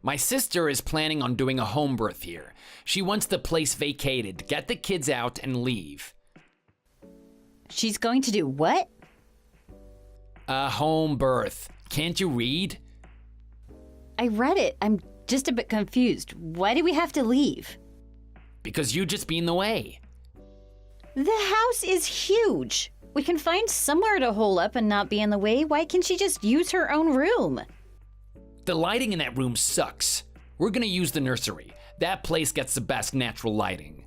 My sister is planning on doing a home birth here. She wants the place vacated, get the kids out, and leave. She's going to do what? A home birth. Can't you read? I read it. I'm just a bit confused. Why do we have to leave? Because you just be in the way. The house is huge. We can find somewhere to hole up and not be in the way. Why can't she just use her own room? The lighting in that room sucks. We're gonna use the nursery. That place gets the best natural lighting.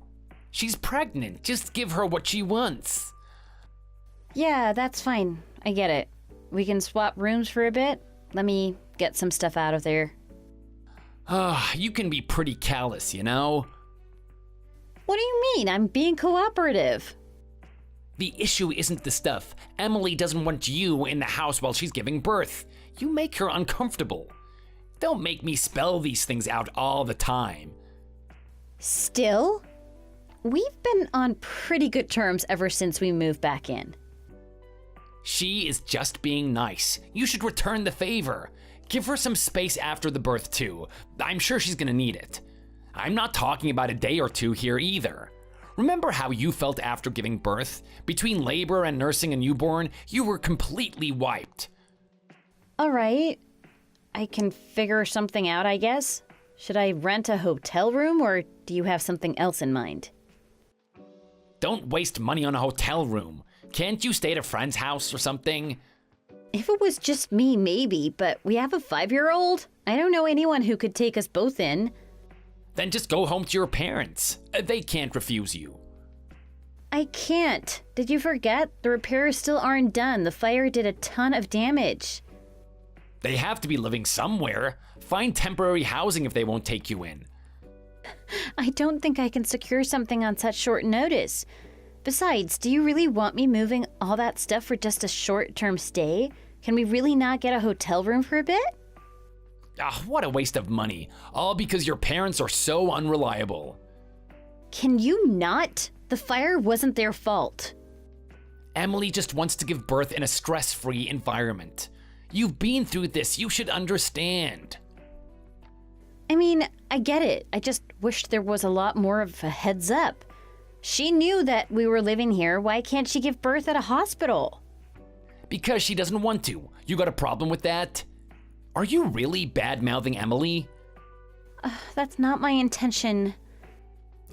She's pregnant. Just give her what she wants. Yeah, that's fine. I get it. We can swap rooms for a bit. Let me get some stuff out of there. You can be pretty callous, you know? What do you mean? I'm being cooperative. The issue isn't the stuff. Emily doesn't want you in the house while she's giving birth. You make her uncomfortable. Don't make me spell these things out all the time. Still? We've been on pretty good terms ever since we moved back in. She is just being nice. You should return the favor. Give her some space after the birth, too. I'm sure she's gonna need it. I'm not talking about a day or two here either. Remember how you felt after giving birth? Between labor and nursing a newborn, you were completely wiped. All right. I can figure something out, I guess. Should I rent a hotel room, or do you have something else in mind? Don't waste money on a hotel room. Can't you stay at a friend's house or something? If it was just me, maybe, but we have a 5-year-old. I don't know anyone who could take us both in. Then just go home to your parents. They can't refuse you. I can't. Did you forget? The repairs still aren't done. The fire did a ton of damage. They have to be living somewhere. Find temporary housing if they won't take you in. I don't think I can secure something on such short notice. Besides, do you really want me moving all that stuff for just a short-term stay? Can we really not get a hotel room for a bit? What a waste of money. All because your parents are so unreliable. Can you not? The fire wasn't their fault. Emily just wants to give birth in a stress-free environment. You've been through this, you should understand. I mean, I get it. I just wished there was a lot more of a heads up. She knew that we were living here. Why can't she give birth at a hospital? Because she doesn't want to. You got a problem with that? Are you really bad-mouthing Emily? That's not my intention.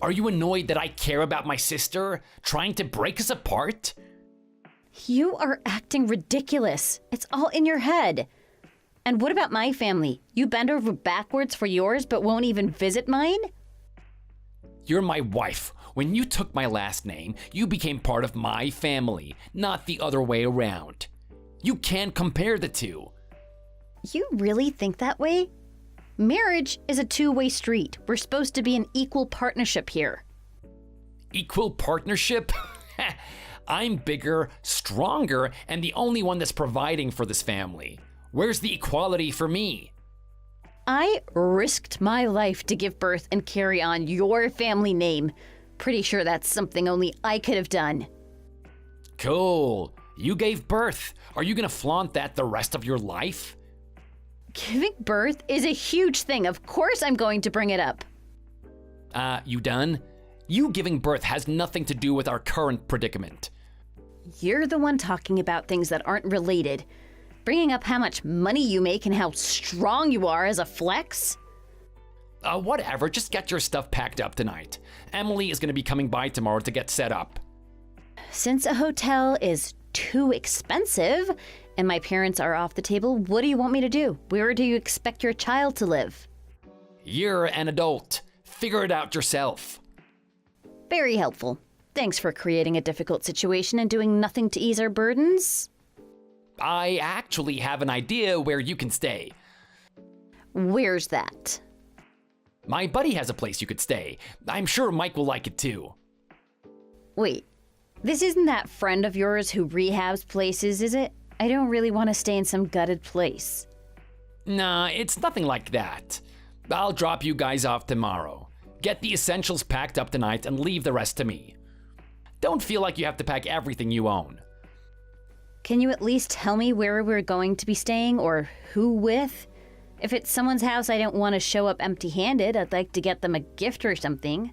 Are you annoyed that I care about my sister, trying to break us apart? You are acting ridiculous. It's all in your head. And what about my family? You bend over backwards for yours but won't even visit mine? You're my wife. When you took my last name, you became part of my family, not the other way around. You can't compare the two. You really think that way? Marriage is a two-way street. We're supposed to be an equal partnership here. Equal partnership? I'm bigger, stronger, and the only one that's providing for this family. Where's the equality for me? I risked my life to give birth and carry on your family name. Pretty sure that's something only I could have done. Cool. You gave birth. Are you gonna flaunt that the rest of your life? Giving birth is a huge thing. Of course I'm going to bring it up. You done? You giving birth has nothing to do with our current predicament. You're the one talking about things that aren't related. Bringing up how much money you make and how strong you are as a flex? Whatever, just get your stuff packed up tonight. Emily is gonna be coming by tomorrow to get set up. Since a hotel is too expensive and my parents are off the table, what do you want me to do? Where do you expect your child to live? You're an adult. Figure it out yourself. Very helpful. Thanks for creating a difficult situation and doing nothing to ease our burdens. I actually have an idea where you can stay. Where's that? My buddy has a place you could stay. I'm sure Mike will like it too. Wait, this isn't that friend of yours who rehabs places, is it? I don't really want to stay in some gutted place. Nah, it's nothing like that. I'll drop you guys off tomorrow. Get the essentials packed up tonight and leave the rest to me. Don't feel like you have to pack everything you own. Can you at least tell me where we're going to be staying or who with? If it's someone's house, I don't want to show up empty-handed. I'd like to get them a gift or something.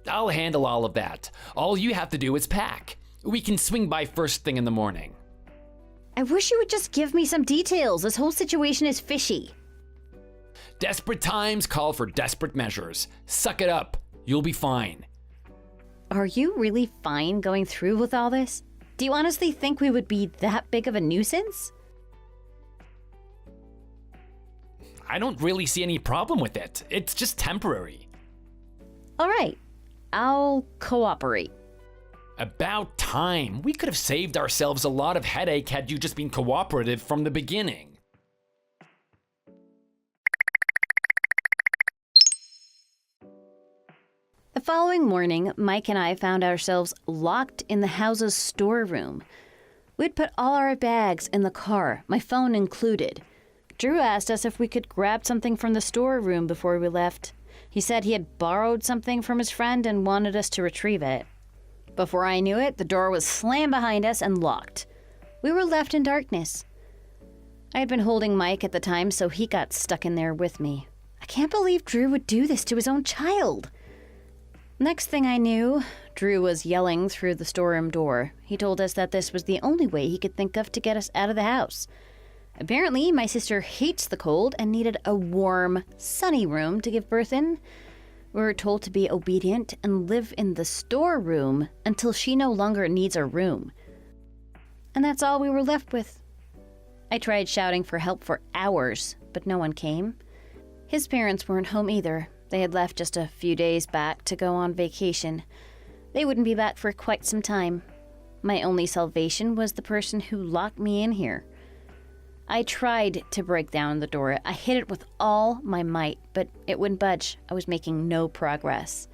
I'll handle all of that. All you have to do is pack. We can swing by first thing in the morning. I wish you would just give me some details. This whole situation is fishy. Desperate times call for desperate measures. Suck it up. You'll be fine. Are you really fine going through with all this? Do you honestly think we would be that big of a nuisance? I don't really see any problem with it. It's just temporary. All right, I'll cooperate. About time. We could have saved ourselves a lot of headache had you just been cooperative from the beginning. The following morning, Mike and I found ourselves locked in the house's storeroom. We'd put all our bags in the car, my phone included. Drew asked us if we could grab something from the storeroom before we left. He said he had borrowed something from his friend and wanted us to retrieve it. Before I knew it, the door was slammed behind us and locked. We were left in darkness. I had been holding Mike at the time, so he got stuck in there with me. I can't believe Drew would do this to his own child. Next thing I knew, Drew was yelling through the storeroom door. He told us that this was the only way he could think of to get us out of the house. Apparently, my sister hates the cold and needed a warm, sunny room to give birth in. We were told to be obedient and live in the storeroom until she no longer needs a room. And that's all we were left with. I tried shouting for help for hours, but no one came. His parents weren't home either. They had left just a few days back to go on vacation. They wouldn't be back for quite some time. My only salvation was the person who locked me in here. I tried to break down the door. I hit it with all my might, but it wouldn't budge. I was making no progress.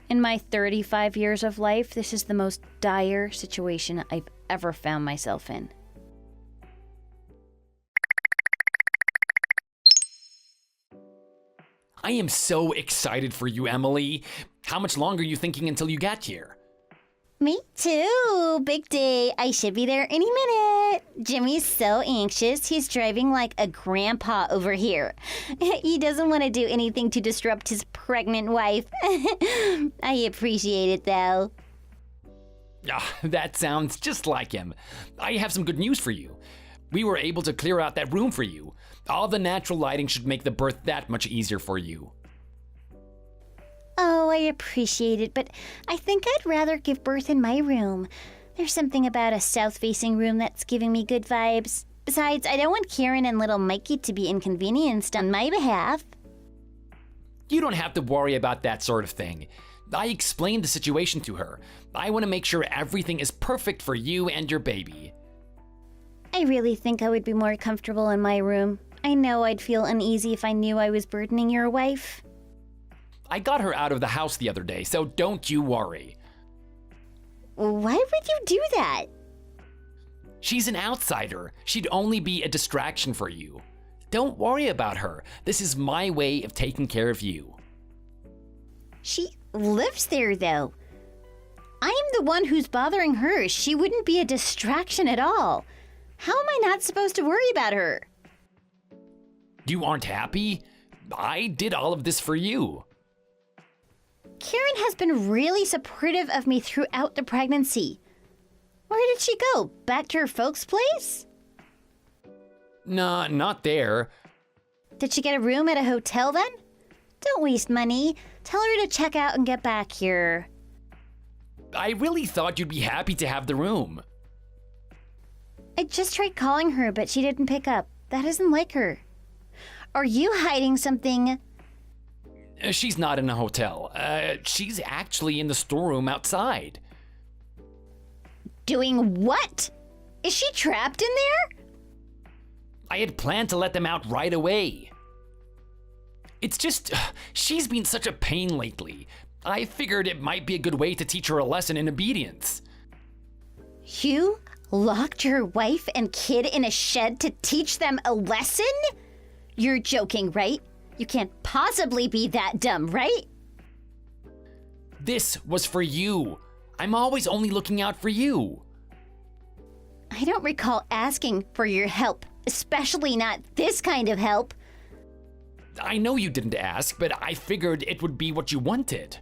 In my 35 years of life, this is the most dire situation I've ever found myself in. I am so excited for you, Emily. How much longer are you thinking until you get here? Me too. Big day. I should be there any minute. Jimmy's so anxious. He's driving like a grandpa over here. He doesn't want to do anything to disrupt his pregnant wife. I appreciate it, though. Ah, that sounds just like him. I have some good news for you. We were able to clear out that room for you. All the natural lighting should make the birth that much easier for you. Oh, I appreciate it, but I think I'd rather give birth in my room. There's something about a south-facing room that's giving me good vibes. Besides, I don't want Karen and little Mikey to be inconvenienced on my behalf. You don't have to worry about that sort of thing. I explained the situation to her. I want to make sure everything is perfect for you and your baby. I really think I would be more comfortable in my room. I know I'd feel uneasy if I knew I was burdening your wife. I got her out of the house the other day, so don't you worry. Why would you do that? She's an outsider. She'd only be a distraction for you. Don't worry about her. This is my way of taking care of you. She lives there, though. I am the one who's bothering her. She wouldn't be a distraction at all. How am I not supposed to worry about her? You aren't happy? I did all of this for you. Karen has been really supportive of me throughout the pregnancy. Where did she go? Back to her folks' place? Nah, not there. Did she get a room at a hotel then? Don't waste money. Tell her to check out and get back here. I really thought you'd be happy to have the room. I just tried calling her, but she didn't pick up. That isn't like her. Are you hiding something? She's not in a hotel. She's actually in the storeroom outside. Doing what? Is she trapped in there? I had planned to let them out right away. It's just, she's been such a pain lately. I figured it might be a good way to teach her a lesson in obedience. You locked your wife and kid in a shed to teach them a lesson? You're joking, right? You can't possibly be that dumb, right? This was for you. I'm always only looking out for you. I don't recall asking for your help, especially not this kind of help. I know you didn't ask, but I figured it would be what you wanted.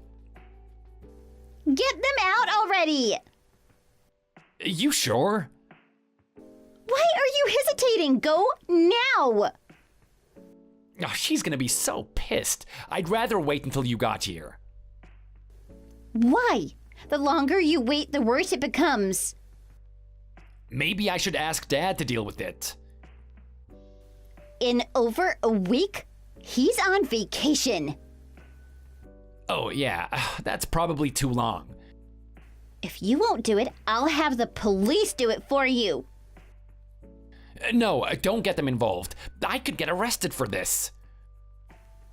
Get them out already! You sure? Why are you hesitating? Go now! Oh, she's gonna be so pissed. I'd rather wait until you got here. Why? The longer you wait, the worse it becomes. Maybe I should ask Dad to deal with it. In over a week? He's on vacation. Oh, yeah, that's probably too long. If you won't do it, I'll have the police do it for you. No, don't get them involved. I could get arrested for this.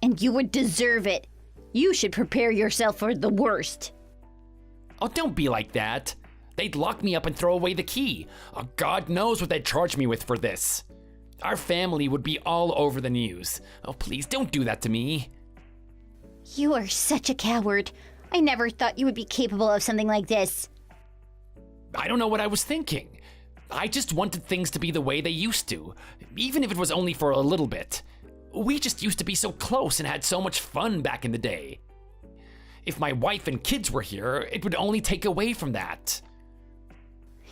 And you would deserve it. You should prepare yourself for the worst. Oh, don't be like that. They'd lock me up and throw away the key. Oh, God knows what they'd charge me with for this. Our family would be all over the news. Oh, please don't do that to me. You are such a coward. I never thought you would be capable of something like this. I don't know what I was thinking. I just wanted things to be the way they used to, even if it was only for a little bit. We just used to be so close and had so much fun back in the day. If my wife and kids were here, it would only take away from that.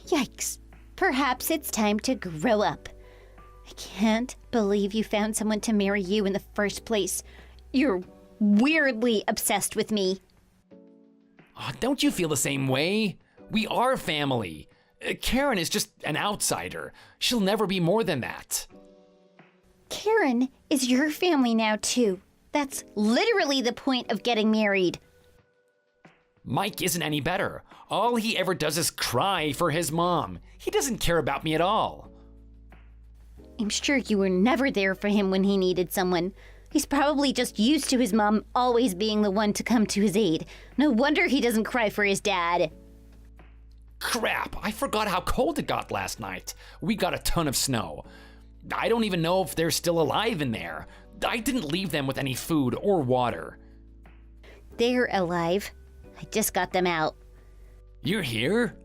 Yikes. Perhaps it's time to grow up. I can't believe you found someone to marry you in the first place. You're weirdly obsessed with me. Oh, don't you feel the same way? We are family. Karen is just an outsider. She'll never be more than that. Karen is your family now, too. That's literally the point of getting married. Mike isn't any better. All he ever does is cry for his mom. He doesn't care about me at all. I'm sure you were never there for him when he needed someone. He's probably just used to his mom always being the one to come to his aid. No wonder he doesn't cry for his dad. Crap, I forgot how cold it got last night. We got a ton of snow. I don't even know if they're still alive in there. I didn't leave them with any food or water. They're alive. I just got them out. You're here?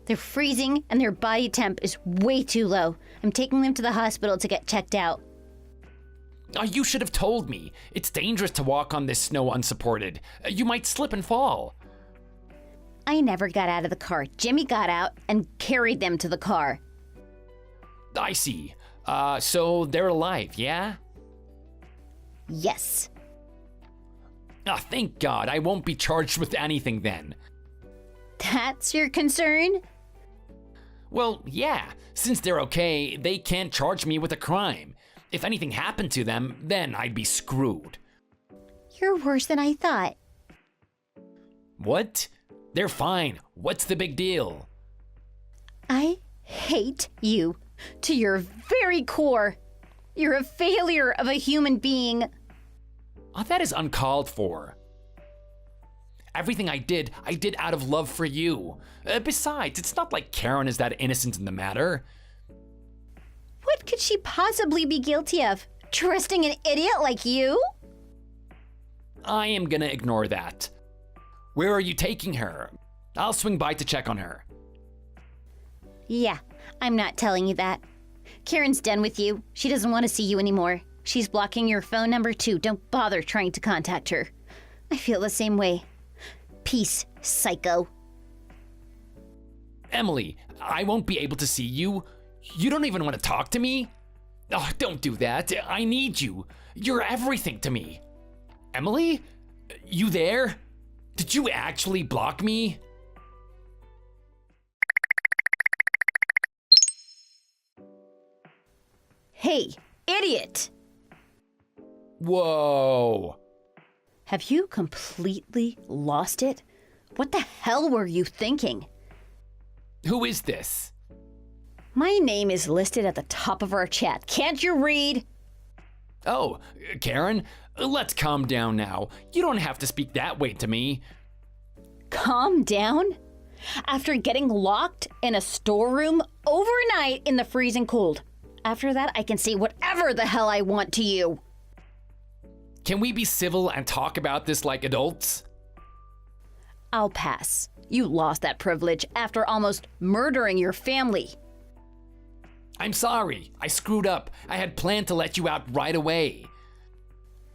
They're freezing and their body temp is way too low. I'm taking them to the hospital to get checked out. Oh, you should have told me. It's dangerous to walk on this snow unsupported. You might slip and fall. I never got out of the car. Jimmy got out and carried them to the car. I see. So they're alive, yeah? Yes. Ah, thank God. I won't be charged with anything then. That's your concern? Well, yeah. Since they're okay, they can't charge me with a crime. If anything happened to them, then I'd be screwed. You're worse than I thought. What? They're fine. What's the big deal? I hate you to your very core. You're a failure of a human being. Oh, that is uncalled for. Everything I did out of love for you. Besides, it's not like Karen is that innocent in the matter. What could she possibly be guilty of? Trusting an idiot like you? I am gonna ignore that. Where are you taking her? I'll swing by to check on her. Yeah, I'm not telling you that. Karen's done with you. She doesn't want to see you anymore. She's blocking your phone number too. Don't bother trying to contact her. I feel the same way. Peace, psycho. Emily, I won't be able to see you. You don't even want to talk to me? Oh, don't do that. I need you. You're everything to me. Emily? You there? Did you actually block me? Hey, idiot! Whoa. Have you completely lost it? What the hell were you thinking? Who is this? My name is listed at the top of our chat. Can't you read? Oh, Karen, let's calm down now. You don't have to speak that way to me. Calm down? After getting locked in a storeroom overnight in the freezing cold. After that, I can say whatever the hell I want to you. Can we be civil and talk about this like adults? I'll pass. You lost that privilege after almost murdering your family. I'm sorry. I screwed up. I had planned to let you out right away.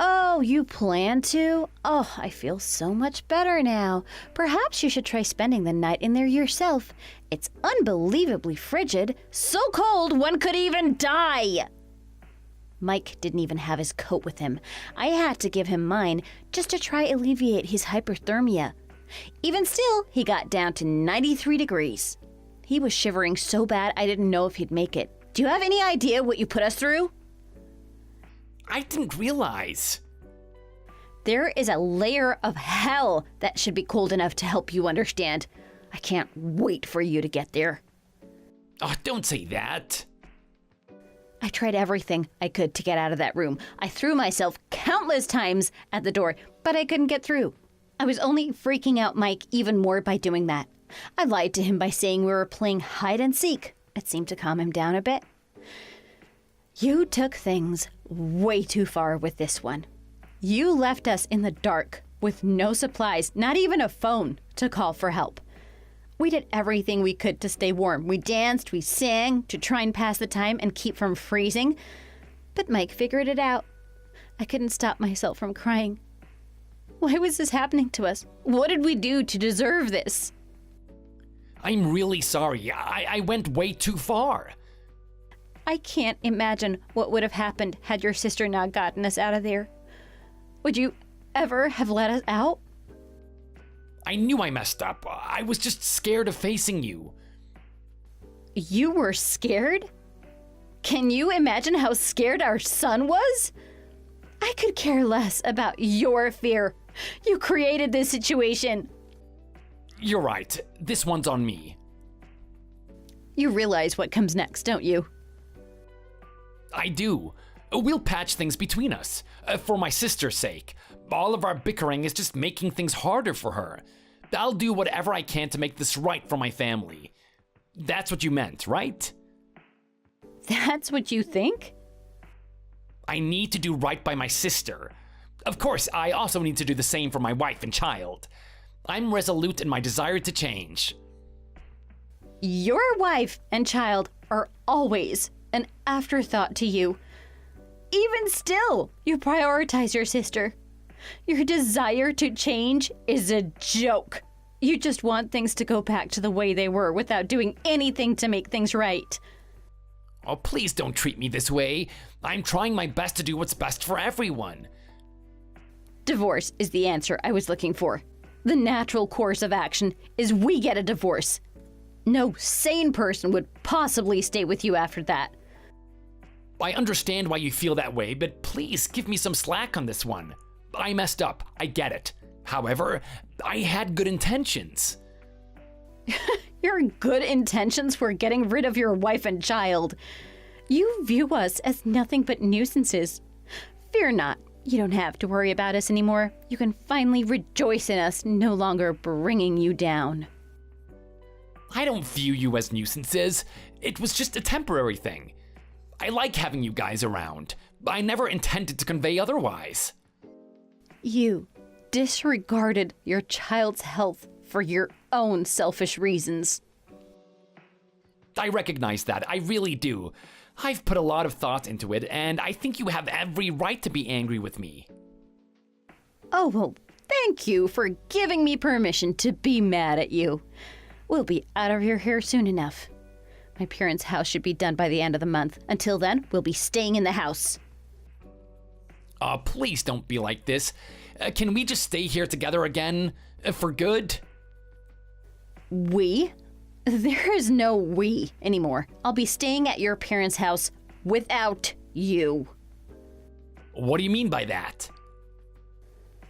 Oh, you plan to? Oh, I feel so much better now. Perhaps you should try spending the night in there yourself. It's unbelievably frigid, so cold one could even die. Mike didn't even have his coat with him. I had to give him mine just to try alleviate his hypothermia. Even still, he got down to 93 degrees. He was shivering so bad I didn't know if he'd make it. Do you have any idea what you put us through? I didn't realize. There is a layer of hell that should be cold enough to help you understand. I can't wait for you to get there. Oh, don't say that. I tried everything I could to get out of that room. I threw myself countless times at the door, but I couldn't get through. I was only freaking out Mike even more by doing that. I lied to him by saying we were playing hide and seek. It seemed to calm him down a bit. You took things way too far with this one. You left us in the dark with no supplies, not even a phone to call for help. We did everything we could to stay warm. We danced, we sang to try and pass the time and keep from freezing. But Mike figured it out. I couldn't stop myself from crying. Why was this happening to us? What did we do to deserve this? I'm really sorry. I went way too far. I can't imagine what would have happened had your sister not gotten us out of there. Would you ever have let us out? I knew I messed up. I was just scared of facing you. You were scared? Can you imagine how scared our son was? I could care less about your fear. You created this situation. You're right. This one's on me. You realize what comes next, don't you? I do. We'll patch things between us. For my sister's sake. All of our bickering is just making things harder for her. I'll do whatever I can to make this right for my family. That's what you meant, right? That's what you think? I need to do right by my sister. Of course, I also need to do the same for my wife and child. I'm resolute in my desire to change. Your wife and child are always an afterthought to you. Even still, you prioritize your sister. Your desire to change is a joke. You just want things to go back to the way they were without doing anything to make things right. Oh, please don't treat me this way. I'm trying my best to do what's best for everyone. Divorce is the answer I was looking for. The natural course of action is we get a divorce. No sane person would possibly stay with you after that. I understand why you feel that way, but please give me some slack on this one. I messed up, I get it. However, I had good intentions. Your good intentions were getting rid of your wife and child. You view us as nothing but nuisances. Fear not, you don't have to worry about us anymore. You can finally rejoice in us no longer bringing you down. I don't view you as nuisances. It was just a temporary thing. I like having you guys around. I never intended to convey otherwise. You disregarded your child's health for your own selfish reasons. I recognize that, I really do. I've put a lot of thought into it, and I think you have every right to be angry with me. Oh, well, thank you for giving me permission to be mad at you. We'll be out of your hair soon enough. My parents' house should be done by the end of the month. Until then, we'll be staying in the house. Please don't be like this. Can we just stay here together again? For good? We? There is no we anymore. I'll be staying at your parents' house without you. What do you mean by that?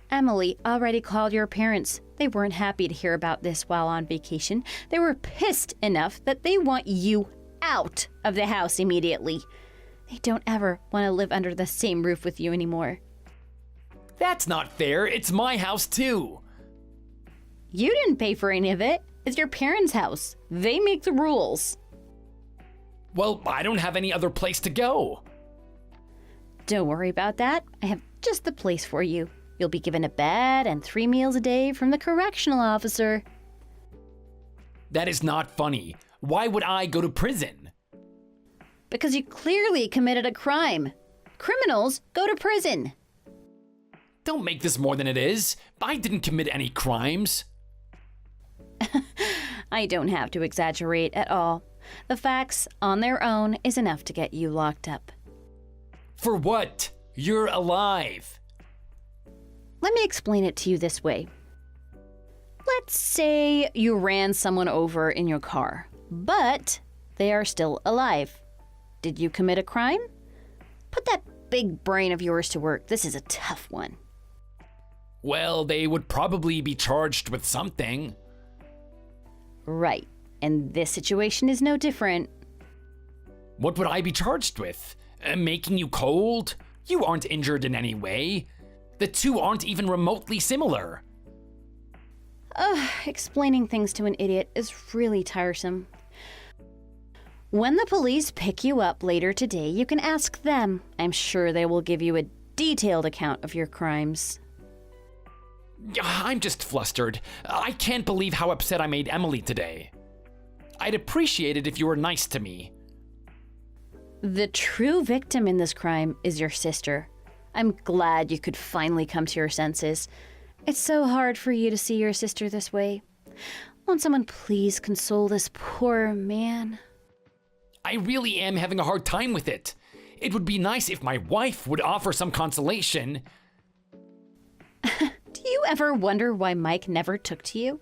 Emily already called your parents. They weren't happy to hear about this while on vacation. They were pissed enough that they want you out of the house immediately. They don't ever want to live under the same roof with you anymore. That's not fair. It's my house too. You didn't pay for any of it. It's your parents' house. They make the rules. Well, I don't have any other place to go. Don't worry about that. I have just the place for you. You'll be given a bed and 3 meals a day from the correctional officer. That is not funny. Why would I go to prison? Because you clearly committed a crime. Criminals go to prison. Don't make this more than it is. I didn't commit any crimes. I don't have to exaggerate at all. The facts on their own is enough to get you locked up. For what? You're alive. Let me explain it to you this way. Let's say you ran someone over in your car, but they are still alive. Did you commit a crime? Put that big brain of yours to work. This is a tough one. Well, they would probably be charged with something. Right. And this situation is no different. What would I be charged with? Making you cold? You aren't injured in any way. The two aren't even remotely similar. Explaining things to an idiot is really tiresome. When the police pick you up later today, you can ask them. I'm sure they will give you a detailed account of your crimes. I'm just flustered. I can't believe how upset I made Emily today. I'd appreciate it if you were nice to me. The true victim in this crime is your sister. I'm glad you could finally come to your senses. It's so hard for you to see your sister this way. Won't someone please console this poor man? I really am having a hard time with it. It would be nice if my wife would offer some consolation. Do you ever wonder why Mike never took to you?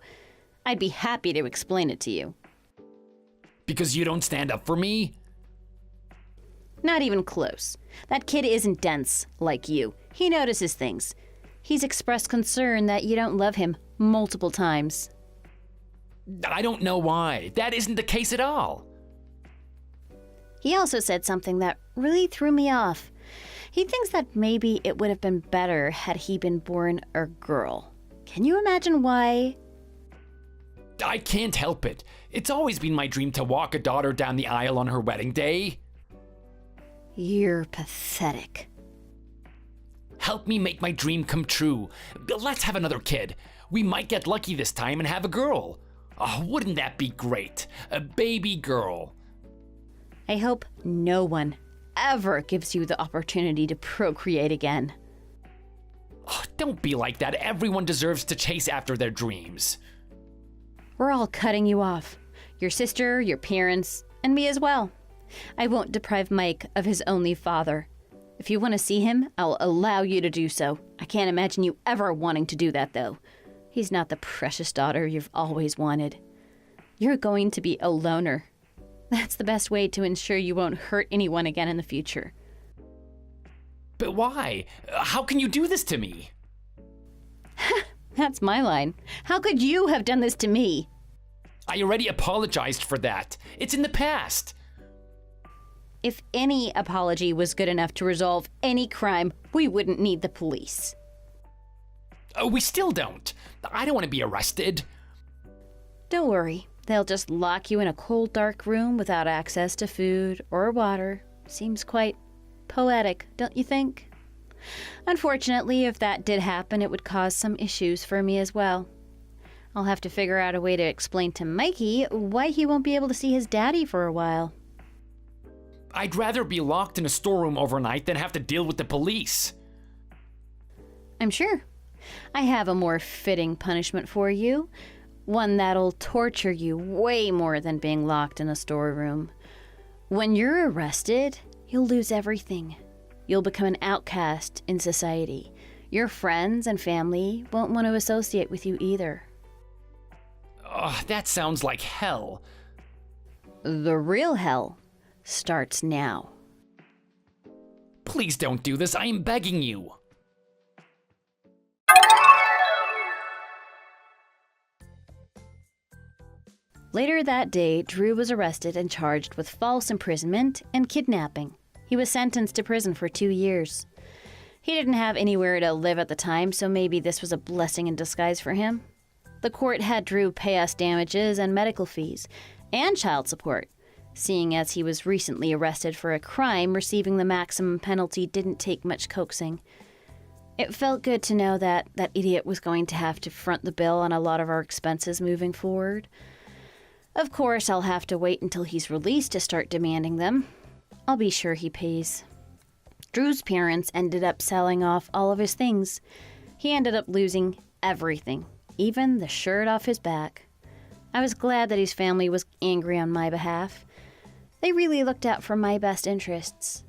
I'd be happy to explain it to you. Because you don't stand up for me? Not even close. That kid isn't dense like you. He notices things. He's expressed concern that you don't love him multiple times. I don't know why. That isn't the case at all. He also said something that really threw me off. He thinks that maybe it would have been better had he been born a girl. Can you imagine why? I can't help it. It's always been my dream to walk a daughter down the aisle on her wedding day. You're pathetic. Help me make my dream come true. Let's have another kid. We might get lucky this time and have a girl. Oh, wouldn't that be great? A baby girl. I hope no one ever gives you the opportunity to procreate again. Oh, don't be like that. Everyone deserves to chase after their dreams. We're all cutting you off. Your sister, your parents, and me as well. I won't deprive Mike of his only father. If you want to see him, I'll allow you to do so. I can't imagine you ever wanting to do that, though. He's not the precious daughter you've always wanted. You're going to be a loner. That's the best way to ensure you won't hurt anyone again in the future. But why? How can you do this to me? That's my line. How could you have done this to me? I already apologized for that. It's in the past. If any apology was good enough to resolve any crime, we wouldn't need the police. We still don't. I don't want to be arrested. Don't worry. They'll just lock you in a cold, dark room without access to food or water. Seems quite poetic, don't you think? Unfortunately, if that did happen, it would cause some issues for me as well. I'll have to figure out a way to explain to Mikey why he won't be able to see his daddy for a while. I'd rather be locked in a storeroom overnight than have to deal with the police. I'm sure. I have a more fitting punishment for you. One that'll torture you way more than being locked in a storeroom. When you're arrested, you'll lose everything. You'll become an outcast in society. Your friends and family won't want to associate with you either. That sounds like hell. The real hell starts now. Please don't do this. I am begging you. Later that day, Drew was arrested and charged with false imprisonment and kidnapping. He was sentenced to prison for 2 years. He didn't have anywhere to live at the time, so maybe this was a blessing in disguise for him. The court had Drew pay us damages and medical fees, and child support. Seeing as he was recently arrested for a crime, receiving the maximum penalty didn't take much coaxing. It felt good to know that that idiot was going to have to front the bill on a lot of our expenses moving forward. Of course, I'll have to wait until he's released to start demanding them. I'll be sure he pays. Drew's parents ended up selling off all of his things. He ended up losing everything, even the shirt off his back. I was glad that his family was angry on my behalf. They really looked out for my best interests.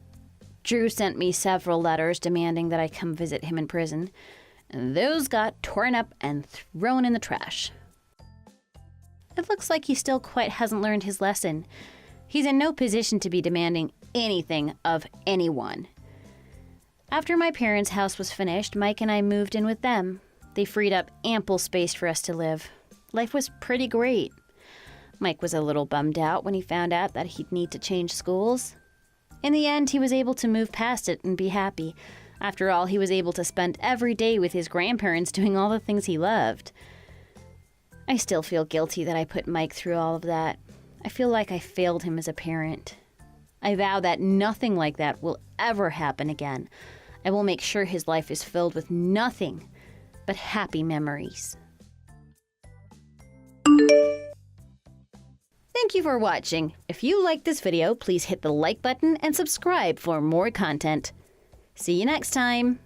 Drew sent me several letters demanding that I come visit him in prison, and those got torn up and thrown in the trash. It looks like he still quite hasn't learned his lesson. He's in no position to be demanding anything of anyone. After my parents' house was finished, Mike and I moved in with them. They freed up ample space for us to live. Life was pretty great. Mike was a little bummed out when he found out that he'd need to change schools. In the end, he was able to move past it and be happy. After all, he was able to spend every day with his grandparents doing all the things he loved. I still feel guilty that I put Mike through all of that. I feel like I failed him as a parent. I vow that nothing like that will ever happen again. I will make sure his life is filled with nothing but happy memories. Thank you for watching. If you liked this video, please hit the like button and subscribe for more content. See you next time.